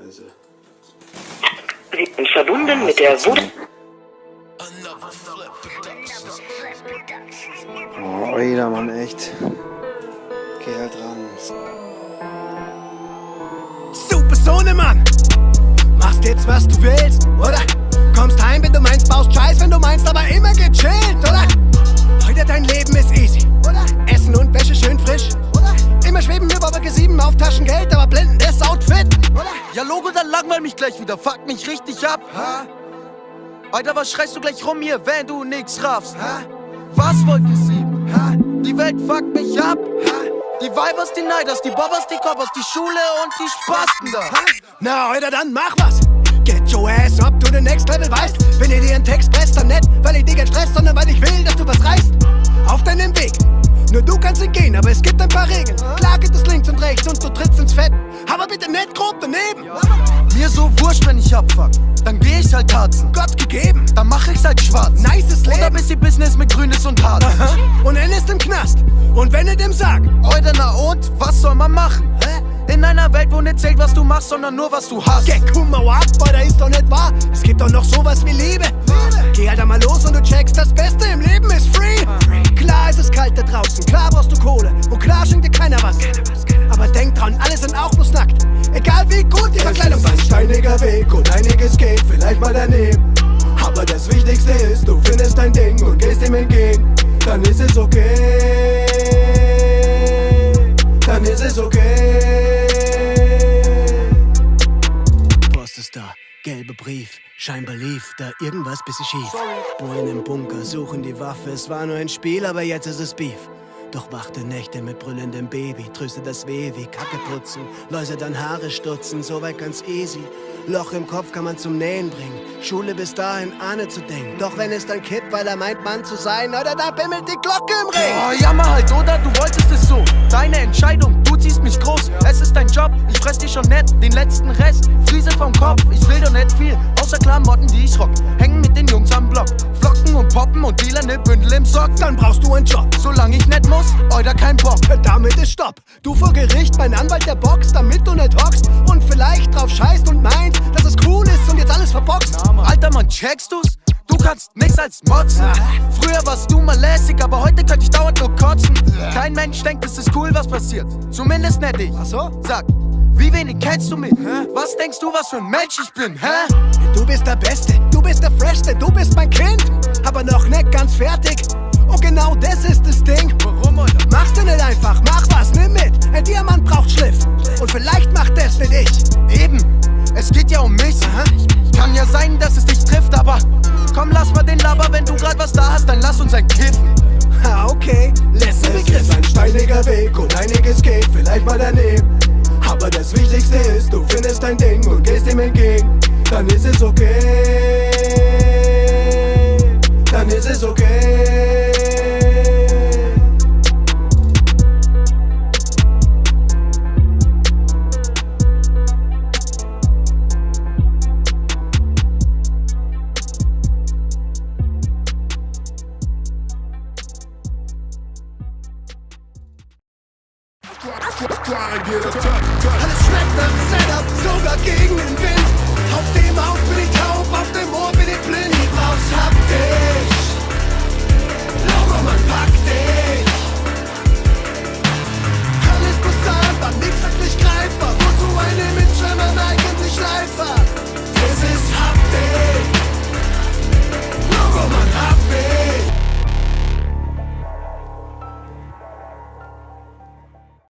Also. Sie sind verbunden mit der Wut. Oh, Alter, Mann, echt. Geh halt ran. Super Sohnemann, machst jetzt was du willst, oder? Kommst heim, wenn du meinst, baust Scheiß, wenn du meinst, aber immer gechillt, oder? Heute dein Leben ist easy, oder? Essen und Wäsche schön frisch, oder? Immer schweben wir Wolke 7 auf Taschengeld, aber blendendes Outfit, oder? Ja, Logo, dann langweil mich gleich wieder, fuck mich richtig ab, ha? Alter, was schreist du gleich rum hier, wenn du nix raffst, ha? Was Wolke 7, ha? Die Welt fuckt mich ab, ha? Die Weibers, die Neiders, die Bobbers, die Koppers, die Schule und die Spasten da, ha? Na, heute dann mach was. Get your ass up to the next level, weißt? Wenn ihr dir einen Text presst, dann nicht, weil ich dich kein Stress, sondern weil ich will, dass du was reißt. Auf deinem Weg. Nur du kannst ihn gehen, aber es gibt ein paar Regeln. Klar geht es links und rechts und du trittst ins Fett. Aber bitte nicht grob daneben. Mir so wurscht, wenn ich abfuck, dann geh ich halt Tatzen. Gott gegeben. Dann mach ich's halt schwarz. Nices Leben. Oder bisschen Business mit Grünes und Hart. Aha. Und er ist im Knast. Und wenn er dem sagt, Alter, na und? Was soll man machen? hä? In einer Welt, wo nicht zählt, was du machst, sondern nur, was du hast. Geh, komm mal ab, boy, da ist doch nicht wahr. Es gibt doch noch sowas wie Liebe. Geh halt einmal los und du checkst, das Beste im Leben ist free. Klar ist es kalt da draußen, klar brauchst du Kohle. Und klar schenkt dir keiner was. Aber denk dran, alle sind auch bloß nackt. Egal wie gut die Verkleidung Es ist ein steiniger Weg und einiges geht vielleicht mal daneben. Aber das Wichtigste ist, du findest dein Ding und gehst ihm entgegen. Dann ist es okay. Dann ist es okay. Post ist da, gelber Brief, scheinbar lief da irgendwas bisschen schief. Bullen im Bunker suchen die Waffe, es war nur ein Spiel, aber jetzt ist es Beef. Doch wachte Nächte mit brüllendem Baby, tröstet das weh wie Kacke putzen, Läuse dann Haare stutzen, soweit ganz easy. Loch im Kopf kann man zum Nähen bringen, Schule bis dahin ahne zu denken. Doch wenn es dann kippt, weil er meint Mann zu sein, oder da bimmelt die Glocke im Ring. Oh, jammer halt, oder? Du wolltest es so. Deine Entscheidung, du ziehst mich groß. Es ist dein Job, ich fress dir schon nett den letzten Rest. Friese vom Kopf, ich will doch nicht viel, außer Klamotten, die ich rock. Hängen mit den Jungs am Block, Flocken und Poppen und Dealerne Bündel im Sock. Dann brauchst du einen Job. Solange ich nicht muss, oder kein Bock. Damit ist Stopp. Du vor Gericht, mein Anwalt der boxt, damit du nicht hockst und vielleicht drauf scheißt und meint, dass es cool ist und jetzt alles verboxt. Alter Mann, checkst du's? Du kannst nix als motzen. Früher warst du mal lässig, aber heute könnte ich dauernd nur kotzen. Kein Mensch denkt, es ist cool, was passiert. Zumindest nicht ich. Ach so? Sag, wie wenig kennst du mich? Was denkst du, was für ein Mensch ich bin? Hä? Du bist der Beste, du bist der Freshste, du bist mein Kind, aber noch nicht ganz fertig. Und genau das ist das Ding. Warum, Alter? Mach's dir nicht einfach, mach was, nimm mit. Ein Diamant braucht Schliff. Und vielleicht macht das nicht ich. Eben, es geht ja um mich. Kann ja sein, dass es dich trifft, aber komm, lass mal den Laber, wenn du grad was da hast, dann lass uns ein Kiffen. Ha, okay, lässt den Es ist Begriff. ein steiniger Weg und einiges geht vielleicht mal daneben. Aber das Wichtigste ist, du findest dein Ding und gehst ihm entgegen. Dann ist es okay. Dann ist es okay.